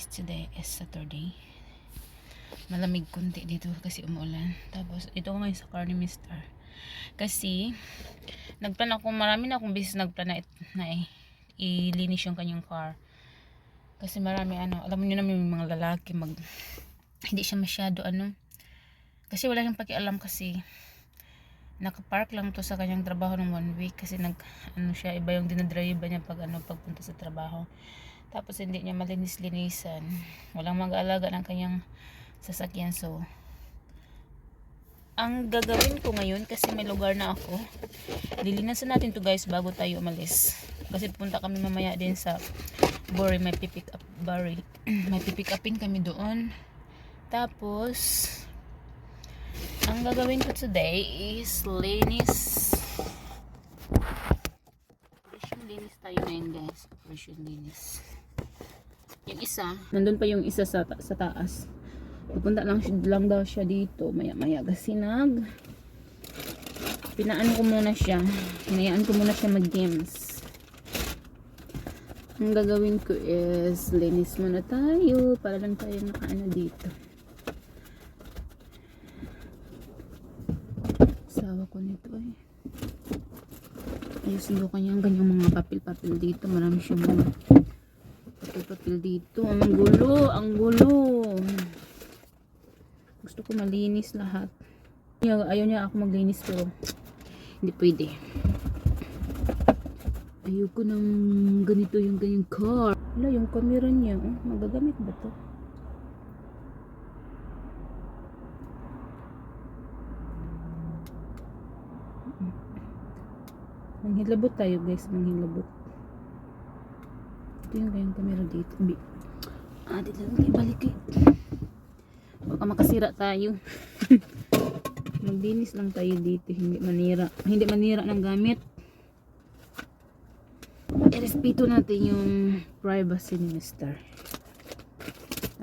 guys, today is Saturday. Malamig kunti dito kasi umulan. Tapos ito ko ngayon sa car ni Mr. Kasi nagplan ako, marami na akong beses nagplan na ilinis yung kanyang car. Kasi marami alam niyo naman yung mga lalaki hindi siya masyado kasi wala nang pakialam kasi nakapark lang to sa kanyang trabaho ng 1 week kasi siya, iba yung dinadrive niya pagpunta sa trabaho. Tapos hindi niya malinis-linisan, walang mag-aalaga ng kanyang sasakyan. So ang gagawin ko ngayon, kasi may lugar na ako, lilinasan natin to guys bago tayo umalis, kasi punta kami mamaya din sa Bori, may pipick up Bori may pipick upin kami doon. Tapos ang gagawin ko today is linis. Operation linis tayo ngayon guys. Operation linis. Yung isa, nandun pa yung isa sa taas. Pupunta lang daw siya dito maya kasi pinaan ko muna siya. Hinayaan ko muna siya mag-games. Ang gagawin ko is linis muna tayo para lang tayo nakaano dito. Sawa ko nito ayusin ko kanyang ganyang mga papel dito. Marami siyang mga papel dito. Ang gulo. Gusto ko malinis lahat. Ayaw niya ako maglinis pero hindi pwede. Ayoko ng ganito yung kanyang car. Wala, yung camera niya. Magagamit ba to? Manghilabot tayo guys, manghilabot. Ito yung kanyang camera dito. Dito lang ibalik baka makasira tayo. Maglinis lang tayo dito, hindi manira ng gamit. Irespeto natin yung privacy ni Mr.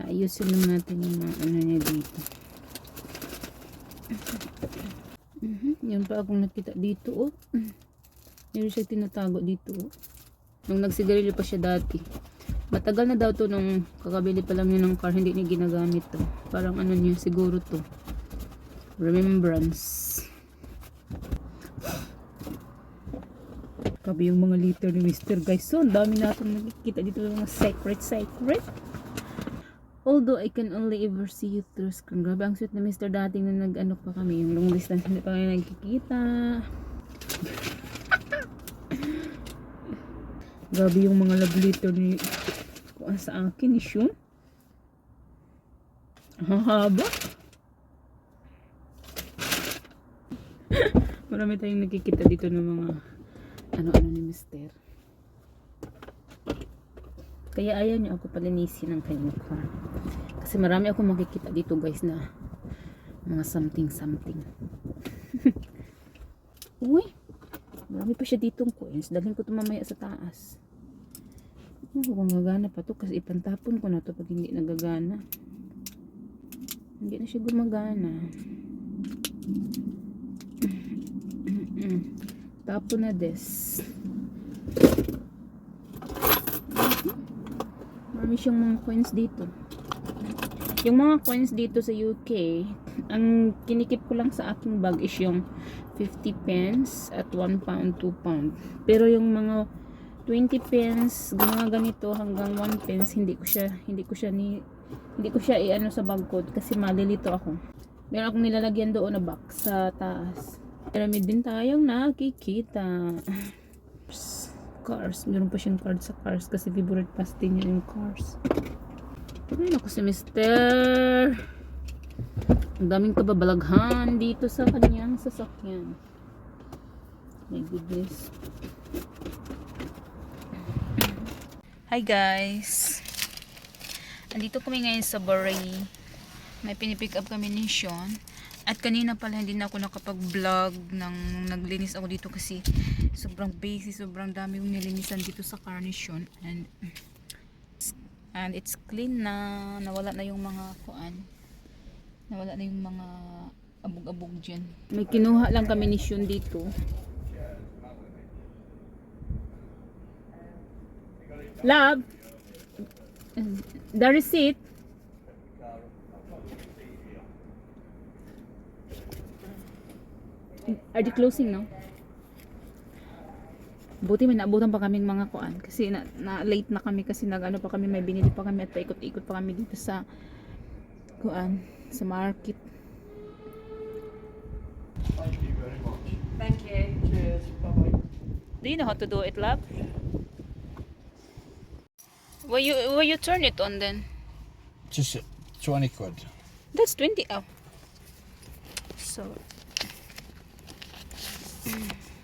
Ayusin lang natin yung mga niya dito. Yan pa akong nakita dito meron siya tinatago dito nung nagsigarilyo pa siya dati. Matagal na daw to, nung kakabili pa lang niya ng car, hindi niya ginagamit to. Parang niya siguro to, remembrance. Kabi yung mga liter ni Mr. guys. So ang dami natin nakikita dito ng mga secret. Although I can only ever see you through screen. Grabe ang sweet na Mr. dating na pa kami, yung long distance hindi pa kami nagkikita. Grabe yung mga love letter ni sa akin yun. Hahaba. Marami tayong nakikita dito ng mga ni Mr. Kaya ayaw niya ako palinisin ng kanyang car. Kasi marami akong makikita dito guys na mga something. Uy, marami pa siya ditong coins. Dalhin ko ito mamaya sa taas. Kung gagana pa to, kasi ipantapon ko na to pag hindi nagagana. Hindi na siya gumagana. Tapon na des. Marami siyang mga coins dito. Yung mga coins dito sa UK, ang kinikip ko lang sa aking bag is yung 50 pence at 1 pound, 2 pound. Pero yung mga 20 pence, mga ganito hanggang 1 pence, hindi ko siya sa bag ko kasi malilito ako. Meron akong nilalagyan doon na box sa taas. Marami din tayong nakikita. Cars. Meron pa siyang card sa cars kasi favorite pasti niya yung cars. Ay, naku si Mr. Ang daming kababalaghan dito sa kanyang sasakyan. My goodness. Hi guys. Andito kami ngayon sa Bori. May pinipick up kami ni Sean. At kanina pala hindi na ako nakapag-vlog nang naglinis ako dito kasi sobrang busy, sobrang dami yung nilinisan dito sa car ni Sean. And it's clean na, nawala na yung mga nawala na yung mga abog-abog dyan. May kinuha lang kami ni Sean dito. Love, The receipt. Are they closing now? Buti may naabutan pa kaming mga kuan kasi na late na kami kasi nag-ano pa kami, may binili pa kami at paikot-ikot pa kami dito sa kuan, sa market. Thank you very much. Thank you. Cheers. Bye-bye. Do you know how to do it, love? Will you turn it on then? Just 20 quid. That's 20. Oh. So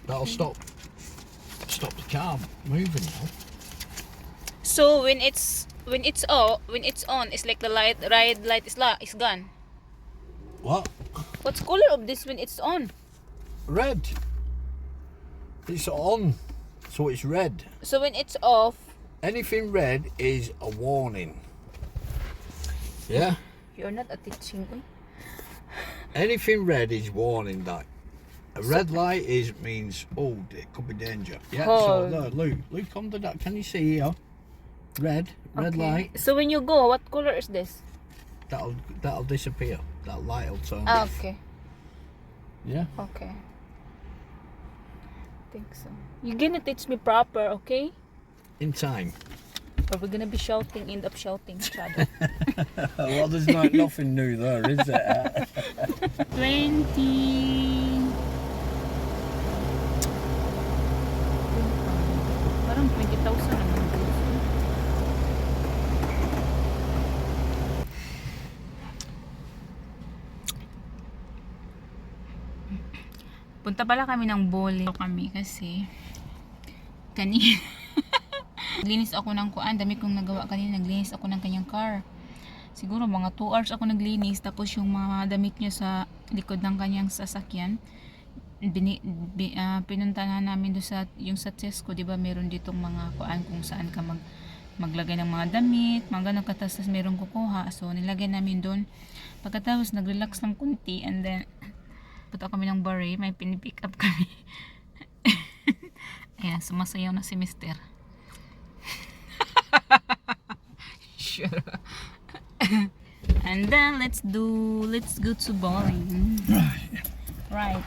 That'll stop the car moving now. so when it's on, it's like the red light is gone. What? What's color of this when it's on? Red. It's on, so it's red. So when it's off, Anything red is a warning. Yeah? you're not a teaching. Anything red is warning that. A red light means, oh, it could be danger. Yeah, Oh. so look under that. Can you see here? Red Okay. light. So when you go, what color is this? That'll disappear. That light will turn Ah, off. okay. Yeah? Okay. Think so. You're gonna teach me proper, okay? In time. Or we're gonna be shouting, end up shouting each other. Well, there's nothing new there, is there? 20. Parang 20,000 naman. Punta pala kami ng bowling kami kasi kanina naglinis ako ng kuan, dami kong nagawa kanina, naglinis ako ng kanyang car. Siguro mga 2 hours ako naglinis, tapos yung mga damit niya sa likod ng kanyang sasakyan pinunta na namin doon sa yung sa Tesco, 'di ba? Meron ditong mga kuan kung saan ka maglagay ng mga damit, mga ganun, tapos meron kukuha. So nilagay namin doon. Pagkatapos nag-relax ng kunti, and then punta kami ng Barre, may pinipick up kami. Ayan, sumasayaw na si Mister. Sure. And then let's go to bowling. Right.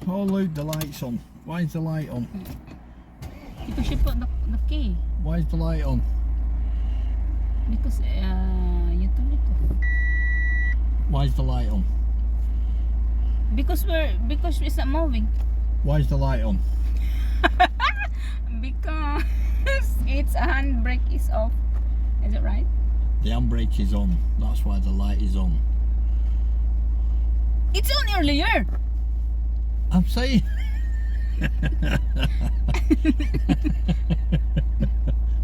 Oh, look, the light's on. Why is the light on? Because she put the key. Why is the light on? Because you turn it off. Why is the light on? Because it's not moving. Why is the light on? Because its handbrake is off. Is it right? The handbrake is on. That's why the light is on. It's on earlier. I'm saying.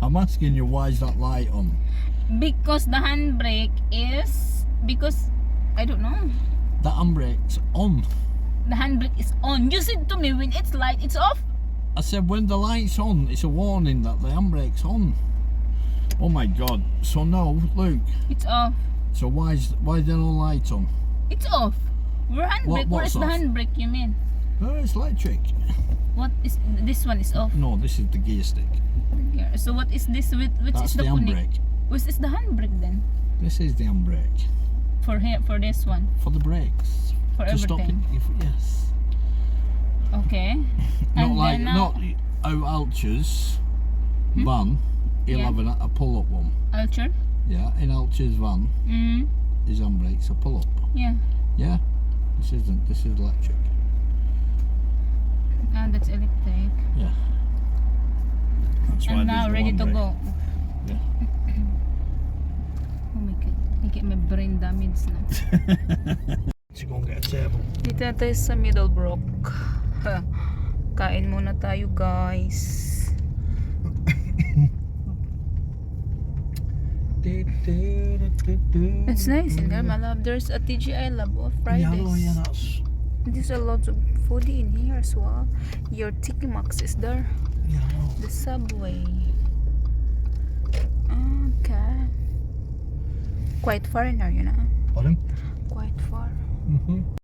I'm asking you, why is that light on? Because the handbrake is I don't know. That handbrake's on. The handbrake is on. You said to me when it's light, it's off. I said when the light's on, it's a warning that the handbrake's on. Oh my God! So no, look. It's off. So why is there no light on? It's off. Where handbrake? Where What's is the off? handbrake? You mean? Oh, it's electric. What is this one is off? No, this is the gear stick. So what is this? Which That's is the the handbrake. Which is the handbrake then? This is the handbrake For this one. for the brakes. For To stop it. everything. Yes. Okay. Not And like then not how Alture's van. He'll Yeah. have a pull-up one. Ultra. Yeah, in Alture's van, his handbrake's a pull-up. Yeah. Yeah. This isn't. This is electric. Ah, that's electric. Yeah. That's why And there's now the ready to handbrake. go. Yeah. Oh my God. I get my brain damage na. Let's go and get a table. Dito na tayo sa Middlebrook. Kain muna tayo, guys. It's nice in there, my love. There's a TGI Lab of Fridays. Yeah, no, yeah, that's. There's a lot of foodie in here as well. Your Tiki Max is there. Yeah, no. The Subway. Okay. Quite far in there, you know. Pardon? Quite far. Mm-hmm.